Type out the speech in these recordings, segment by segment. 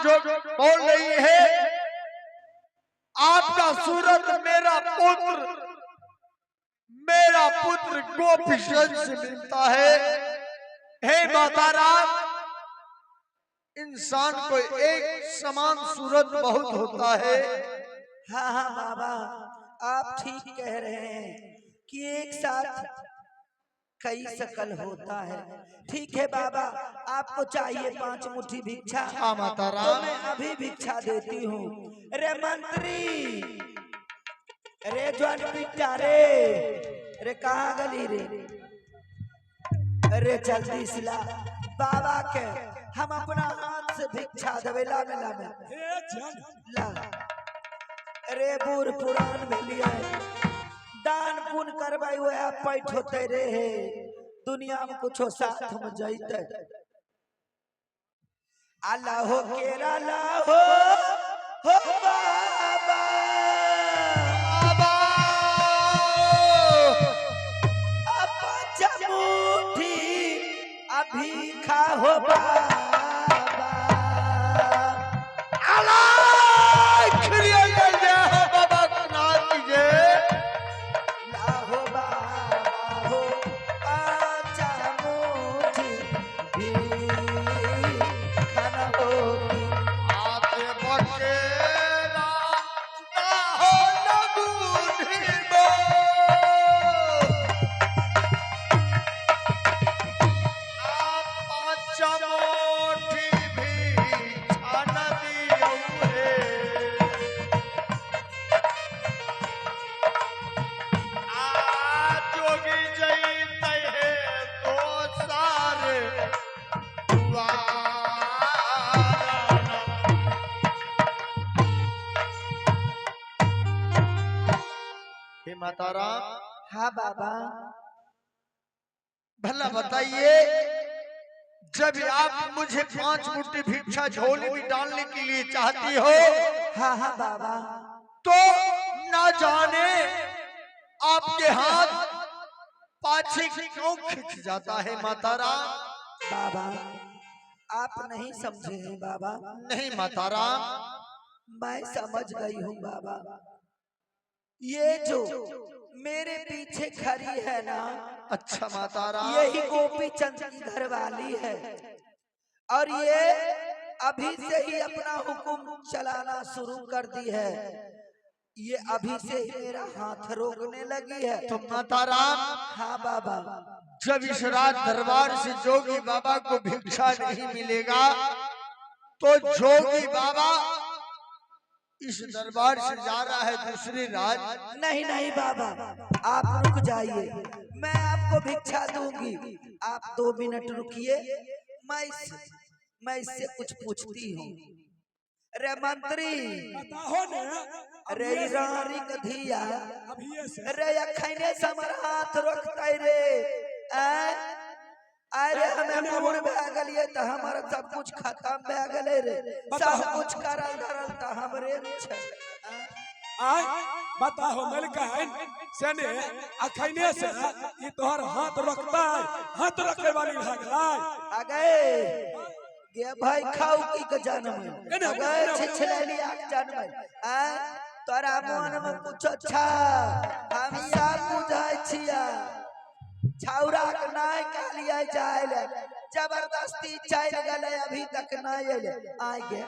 जो बोल रही है आपका सूरत मेरा पुत्र गोपीचंद से मिलता है। हे माता राम, इंसान को एक समान सूरत बहुत होता है। हाँ हाँ बाबा, आप ठीक कह रहे हैं कि एक साथ कई शकल होता है। ठीक है बाबा, आपको चाहिए 5 मुट्ठी भिक्षा? हाँ माता राम। तो मैं अभी भिक्षा देती हूँ। रे मंत्री, रे ज्वान पिट्टा रे कहाँ गली रे जल्दी सिला बाबा के हम अपना हाथ से भिक्षा देवे ला ला। रे बूढ़ पुरान में लिया दान पुण्य करवाई हुए आप पैठ होते रे दुनिया में कुछ साथ में जाते। अल्लाह हो केरा ला हो बाबा मुठी अभी खा हो बाबा। माता राम। हाँ बाबा, भला बताइए, जब आप मुझे 5 मुट्ठी भिक्षा झोली में डालने के लिए चाहती हो, हाँ हाँ बाबा, तो ना जाने आपके हाथ पाछे क्यों खिंच जाता है माता राम। बाबा आप नहीं समझे हैं बाबा। नहीं माता राम, मैं समझ गई हूँ बाबा। ये जो मेरे पीछे खड़ी है ना, अच्छा माता राम, यही गोपी चंद की घर वाली है और ये अभी से ही अपना हुक्म चलाना शुरू कर दी है। ये अभी से ही मेरा हाथ रोकने लगी है। तो माता राम, हाँ बाबा, जब इस रात दरबार से जोगी बाबा को भिक्षा नहीं मिलेगा तो जोगी बाबा इस दरबार से जा रहा है दूसरी राज। नहीं नहीं बाबा, आप रुक जाइए, मैं आपको भिक्षा दूंगी। आप 2 मिनट रुकिए, मैं इससे कुछ पूछती हूँ। रे मंत्री, रे रानी कधिया, रे अखने समर हाथ रोकते रे। अरे हमें मूड भे गलिए तो हमारा सब कुछ खत्म भे गले रे, सब कुछ करल धरल तो हमरे छे। आय बताओ मलकान सने अखने से ये तोहर हाथ रखता है, हाथ रखे वाली भागलाय अगे गे भाई खाऊ की के जन्म अगे छिछलेली आक जन्म आ तोरा मन में कुछ अच्छा हम सब बुझाय छिया। छौरा के नाय कालिया जायले जबरदस्ती चल गले, अभी तक ना आइले। आ गे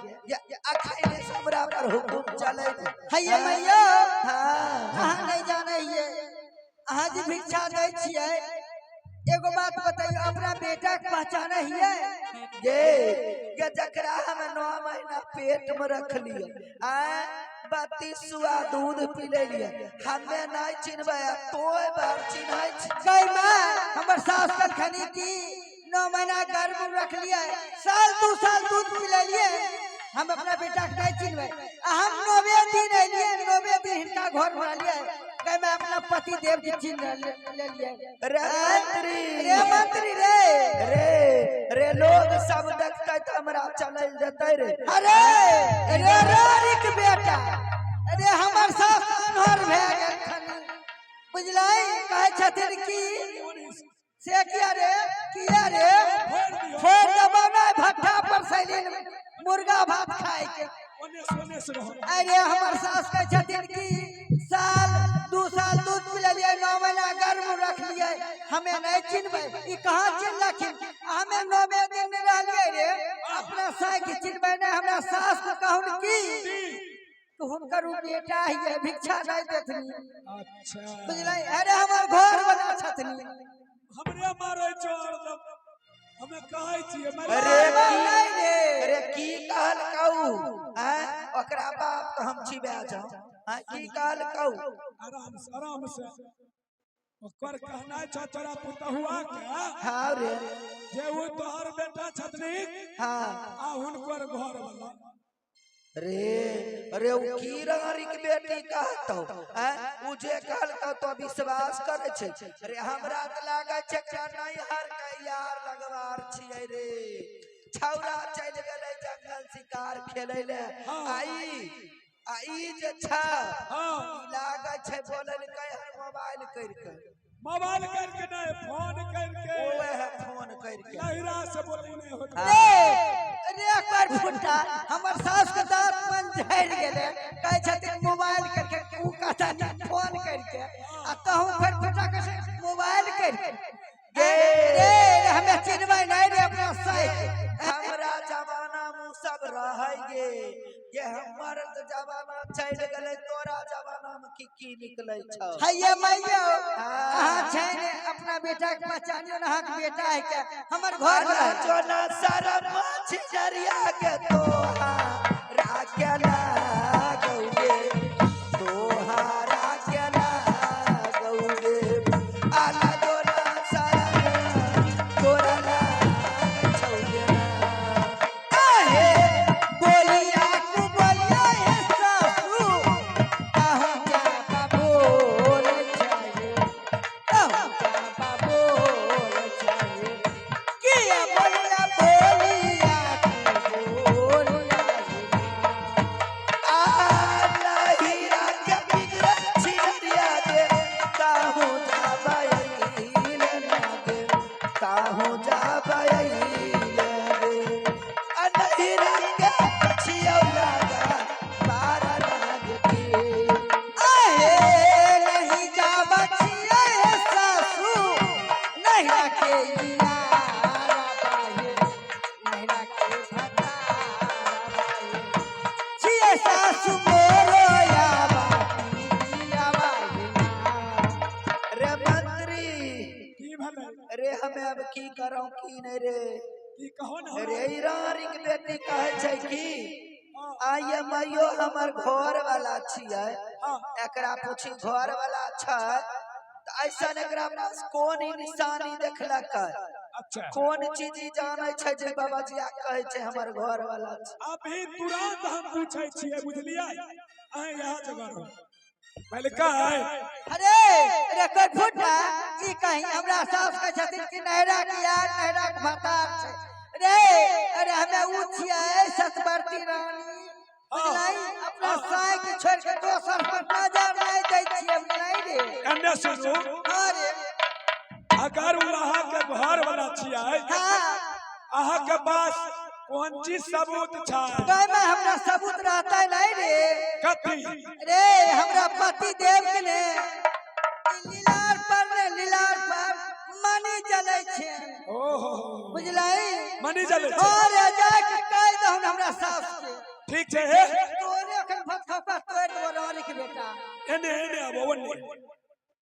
अखने हमरा पर हुकुम चले हैये मैया। हां कहां नहीं जाने ये अहां जी भिक्षा दै छियै। एगो बात बताइए, अपना बेटा के पहचान है ये जकरा हम 9 महीना पेट में रख लिया, 32 सुआ दूध पी ले हमें नहीं चिन्हबे तो बार चिन्है छै। मां हमर सास कर खनी की 9 महीना गर्भ में रख लिया, साल 2 साल दूध पी ले, हम अपना बेटा के नहीं चिन्हबे। हम 9वें दिन एलिए, 9वें दिन हिनका घर में लिए, मैं अपना पति देव की चिन्ह ले लिए। रे मंत्री रे लोग सब देखते तो हमरा चल जते रे। अरे रे रारिक बेटा, अरे हमर सास अनहर भे गेल बुझलाई, कहे छथिन की से किया रे फोड़ दबाना भट्ठा पर सैलिन मुर्गा भात खाए के। ओने से रहो। अरे हमर सास के छथिन की साल 2 साल दूध पिललिए 9 महीना गर्भ रख लिए हमें नहीं चिन्हबे ई कहां चिन्हलखिन हमें 9 दिन रहलिए रे अपना साय के चिन्हबे नहीं हमरा सास को कहून की तो हुनकर उ बेटा है भिक्षा नहीं देथनी। अच्छा बुझलै अरे हमर घर बना छथनी हमरे मारे छोड़ दो हमें कहै छियै अरे की कहल कहू ओकरा बाप के हम छिबा जाऊ की कहल कहू आराम से ओकर कहना छ तोरा पुतहुआ के हां रे जे वो तोहर बेटा छथनी हां आ हुनकर घर वाला अरे उ की रारी के बेटी कहतो उ जे कहल तो विश्वास करे छे। अरे हमरा त लागे छे कि नहीं हर के यार लगवार छियै रे छौरा चल गेलै जंगल शिकार खेलै ले आई जे छ लागे छे बोलल के मोबाइल करके नहीं फोन करके ओए फोन करके लहरा से बोलै नहीं होत अरे कर फुटा हमर सास के दांत मन झड़ गेले कहै छथिन मोबाइल करके उ कहता नहीं फोन करके आ कहूं फिर फुटा के मोबाइल करके रे हमें चिन्हबै नहीं रे अपना साई हमरा जमाना में सब रहै गे ये हमर जमाना चल गेलै तोरा जमाना में की निकलै छ हैया मैया कहां छै ने अपना बेटा के पहचानियो ना के बेटा है क्या हमर घर में जोना शरम छिजरिया के तोहारा के लागौगे तोहारा के लागौगे आला जोना शरम तोरा लागौगे आहे बोलिया को बोलिया है सासू कहूं क्या बाबोल चाहिए कहूं क्या बाबोल चाहिए किया बोलिया बोलिया को बोलिया आ हीरा के बिगड़ छिरिया दे कहूं जा बाईल लागे कहूं जा बाईल रे अनहिरा के छियौ लागा बारा लागे आहे नहीं जा बचिए सासू नहीं रखे यारा बाहे नहीं रखे भतारा बाहे छिए सासू मोरो या बाहे रे मंत्री की भले रे हमें अब की करौ की नहीं रे की कहो ना रे ईरानी के बेटी कहै छै की आइए माइयो हमर घर वाला छियै एकरा पूछी घर वाला छै त ऐसन एकरा पास कोन निशानी देखलक अच्छा कोन चीज जानै छै जे बाबा जी कहै छै हमर घर वाला छै अभी तुरंत हम पूछै छियै बुझलियै अहाँ यहाँ जगह रहो पहले का है अरे कोई फुटा ई कहीं हमरा सास के छथिन कि नहरा की यार नहरा के भतार छै रे अरे हमें उठिया सतवर्ती रानी बुझलाई अपना साय के छोड़ के दोसर पर नजर नहीं दै छियै बुझलाई रे एने सुनू अरे अगर अहाँ के घर वाला छियै हां अहाँ के पास कौन चीज सबूत छै कह में हमरा सबूत रहता नहीं रे कथी रे हमरा पति देव के ने लीलार पर मनी जलै छै ओहो बुझलाई मनी जले छै अरे जाय के कह दहु हमरा सास के ठीक छै तोरे अखन फटफटा तोड़ देबो रानी के बेटा एने आबो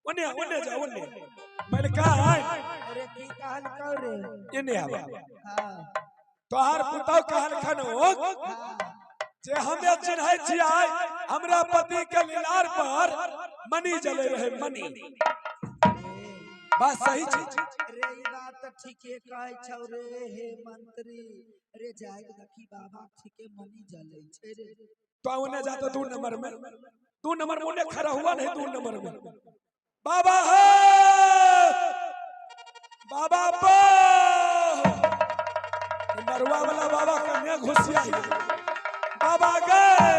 ओने जा ओने पहले का है अरे की कहल कह रे एने आबो हां तोहार पुतौ कहल खनो जे हमे चिन्है छियै हमरा पति के लीलार पर मनी जले रहे मनी बात सही छै रे ई बात त ठीके कहै छौ रे हे मंत्री रे जाय देखी बाबा ठीके मनी जलै छै रे तो ओने जाता 2 नंबर में 2 नंबर में ओने खड़ा हुआ नहीं 2 नंबर में बाबा है बाबा बो मरवा वाला बाबा कन्या घुसिया बाबा गए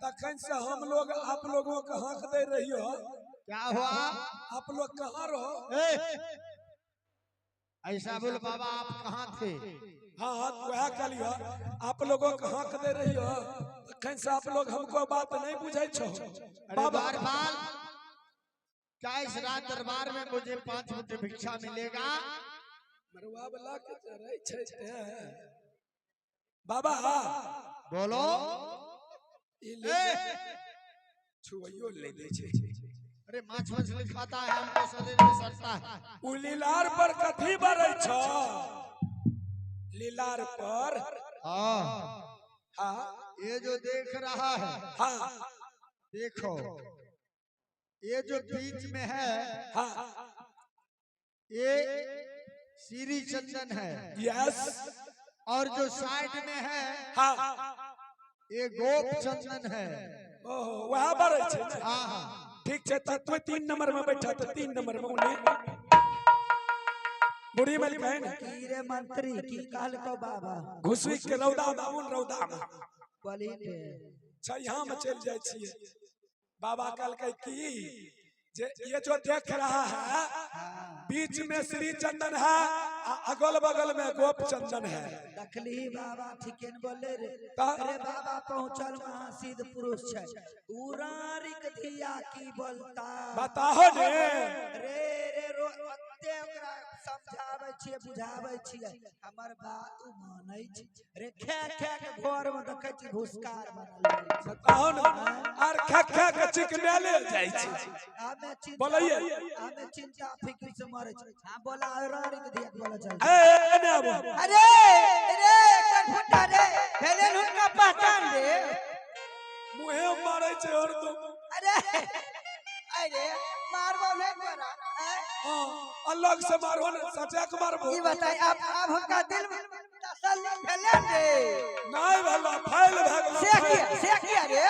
तखन से हम लोग आप लोगों को हक दे रही हो क्या हुआ आप लोग कहाँ रहो ऐसा बोल बाबा आप कहाँ थे? हाँ वह कलियो आप लोगों कहाँ दे रही हो अखन से आप लोग हमको बात नहीं बुझे छो अरे बाबा बारबाल, क्या इस रात दरबार में मुझे 5 मुठ्ठी भिक्षा मिलेगा? मरुआ वाला के रहे छे बाबा बोलो। ई ले छुइयो ले दे छे। अरे माछ मछली खाता है, हमको शरीर में सड़ता है। उ लीलार पर कथी बरै छ? लीलार पर हाँ हाँ ये जो देख रहा है, हाँ देखो ये जो बीच में है हाँ ये श्री चंदन है, यस और जो साइड में है हाँ ये गोप चंदन है। ओहो वह बरै छे। हाँ हाँ ठीक छे त तू 3 नंबर में बैठा तो 3 नंबर में उन्हें बुढ़ी मल कहे ना की रे मंत्री की कहल को बाबा घुसवी के रौदा माउन रौदा में बोली थे छैया में चल जाय छिए। बाबा कल के की जे ये जो देख रहा है बीच में श्री चंदन है अगल बगल में गोप चंदन है। दखली बाबा ठीकेन बोले रे। ता- अरे बाबा पहुंचल वहां सिद्ध पुरुष छै उरारिक धिया की बोलता बताहो ने रे रे रो अत्ते ओकरा समझाबै छियै बुझाबै छियै हमर बात उ मानै छै रे खे खे के घर में देखै छी घुसकार बनल रहै छै। बताहो ने आर खा खा के चिकने ले जाय छी। आमे चिंता बोलिए। आमे चिंता फिक्र से मरे छै। हां बोला उरारिक धिया के बोला चल ए ने आबो अरे रे कन फुटा रे हेलेन हुनका पहचान रे मुहे मारै छै और तुम अरे अरे मारबो नहीं करा अलग से मारो ने सचा के मारबो। ई बताई आप हुनका दिल में तसल्ली भेलन रे नहीं भला फाइल भाग से किया रे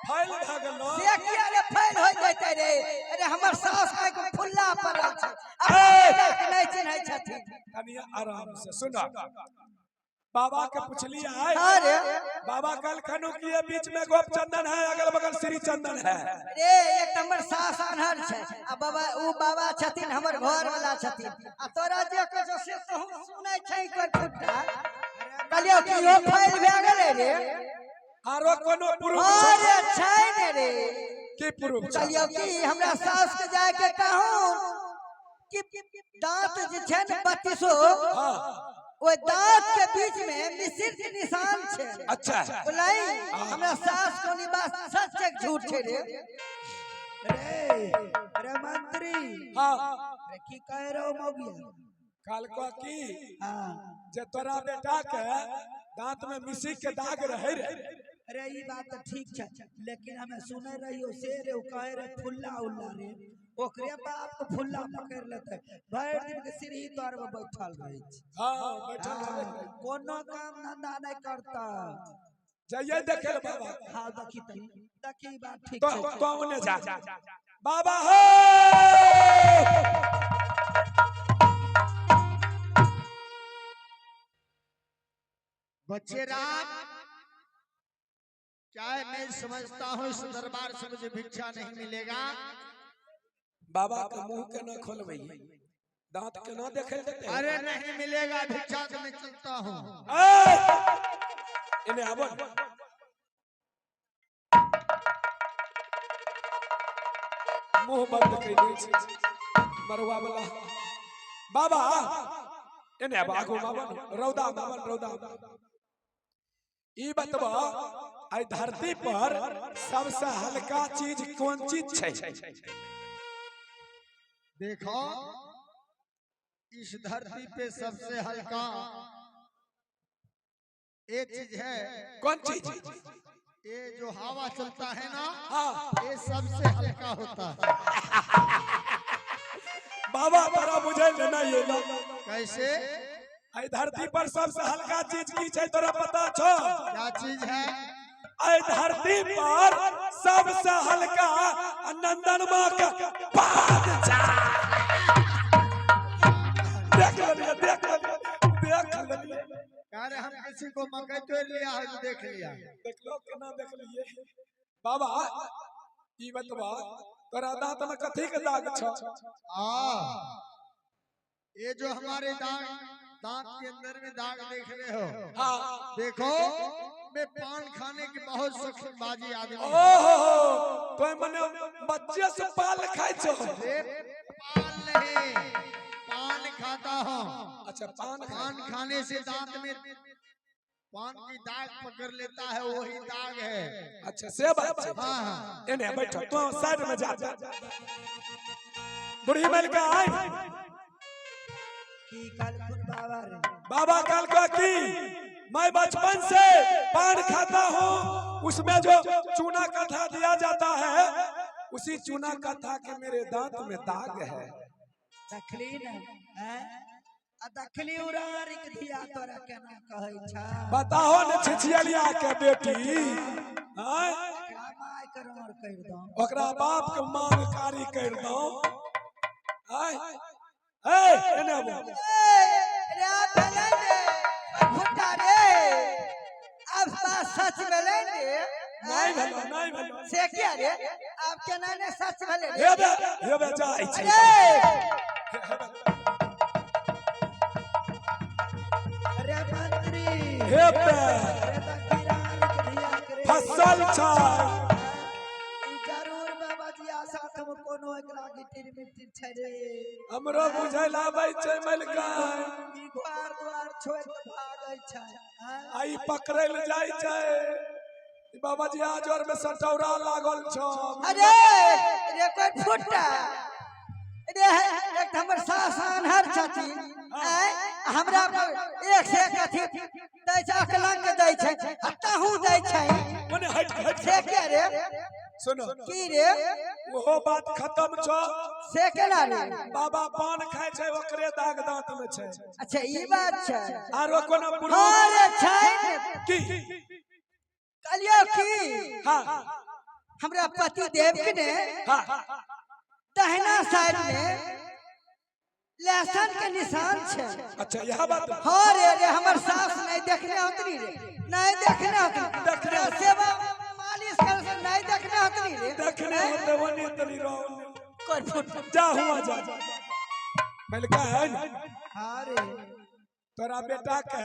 फाइल भाग लो से किया रे फैल हो जैते रे। अरे हमर सास आइ को फुल्ला पड़ल छै अब नहीं चिन्है छथिन। कनिया आराम से सुनो बाबा के पूछलिए आए अरे बाबा कल खनु किए बीच में गोप चंदन है अगल बगल श्री चंदन है। रे एक हमर सास अनहर छै आ बाबा उ बाबा छथिन हमर घर वाला छथिन आ तोरा जे कहो से कहूं सुनै छै कर फुट्टा कहलियो कि ओ फैल भए गेलै रे आरो कोनो पुरुष अरे छै ने रे की पुरुष कहलियो कि हमरा सास के जाय के कहूं कि दांत जे छै ने 32 हां ओ दांत के बीच में मिसिर के निशान छै। अच्छा बोलाई हमरा सास को निवास सच है झूठ छै रे रे मंत्री हां रे की कह रहो मौगिया काल को की हां जे तोरा बेटा के दांत में मिसी के दाग रहे रे। अरे ई बात तो ठीक छै लेकिन हमें सुने रहियो से रे उ कहे रे फुल्ला उल्ला रे ओकरे बाप को फुल्ला पकड़ लेते भर दिन के सीढ़ी तर में बैठल रहे छै। हां बैठल रहे कोनो काम धंधा नहीं करता। जाइए देखे बाबा हाँ देखी बात ठीक तो छै। तो उन्हें जा बाबा हो बच्चे राम, क्या है मैं समझता हूँ इस दरबार से मुझे भिक्षा नहीं मिलेगा। बाबा के मुंह के न खोलबई दांत के न देखे देते। अरे नहीं मिलेगा भिक्षा तो मैं चलता हूँ। इन्हें आबो मुंह बंद कर दे छी मरवा वाला बाबा इन्हें अब आगो मावन रौदा मावन रौदा ई बतबा आई धरती पर सबसे हल्का चीज कौन चीज छै? देखो इस धरती पे सबसे हल्का एक चीज है। कौन चीज? ये जो हवा चलता है ना, हाँ ये सबसे हल्का होता है। बाबा तोरा बुझे लेना ये ना कैसे? आई धरती पर सबसे हल्का चीज की छै तोरा पता छो? क्या चीज है? आई धरती पर सबसे हल्का नंदन मां का पाद जा। देख लिया देख लिया अरे हम किसी को मकई तोड़ लिया है तो देख लिया। देख लो केना देख लिए बाबा ई बतबा तोरा दांत में कथी के दाग छ? ये जो हमारे दांत दांत के अंदर में दाग देख रहे हो, हाँ देखो मैं पान खाने की बहुत शौकीनबाजी आदमी हूं। ओहो तो मने बच्चे से पाल खाई छो पान नहीं, पान खाता हूँ। अच्छा पान खाने से दांत में पान की दाग पकड़ लेता है, वही दाग है। अच्छा से बात है। हाँ हाँ इन्हें बैठो तो साइड में जा बुढ़ी मल का आई की काल खुद बाबा रे बाबा काल का की मैं बचपन से पान खाता हूँ, उसमें जो चूना कथा दिया जाता है उसी चूना कथा के मेरे दांत में दाग है। दखली न हैं आ दखली उरारी के धिया तोरा केना कहै छा बताओ न छिछियलिया के बेटी हां एकरा माय करमर कर दो ओकरा बाप के मांग कारी कर दो हाय ए एने बो रे भले रे फुटा रे अब सच भले रे नहीं भलो से क्या रे अब केना ने सच भले हे बे जाई छी अरे मंत्री हे पे अरे दखीरार के धिया करे फसल छ ई जरूर बाबा जी आशा तुम कोनो एकरा गिटिर मिटिर छै रे हमरो बुझैल आबै छै मलका ई द्वार द्वार छोड़ के भागै छै आई पकड़ल जाय छै बाबा जी आजर में सटौरा लागल छ अरे रे कोई फुटा रे एक हमर सासान हर छथिन हमरा पर एक से एक अथी दै छै अकलंग दै छै हत्ताहू दै छै मने हट से के रे सुनो की रे ओहो बात खत्म छ से केना रे बाबा पान खाय छै ओकरे दाग दांत में छै। अच्छा ई बात छै आरो कोनो बुढ़ा अरे छै की कलियो की हां हमरा पति देव के ने हां दहिना साइड में लहसुन के निशान छै। अच्छा यह बात हाँ रे रे हमर सास नहीं देखने होतनी रे नहीं देखने होतनी देखने सेवा मालिश कर से नहीं देखने होतनी रे देखने होते वनी तनी रो कोई फुट जा हुआ जा मलका है हाँ रे तोरा बेटा के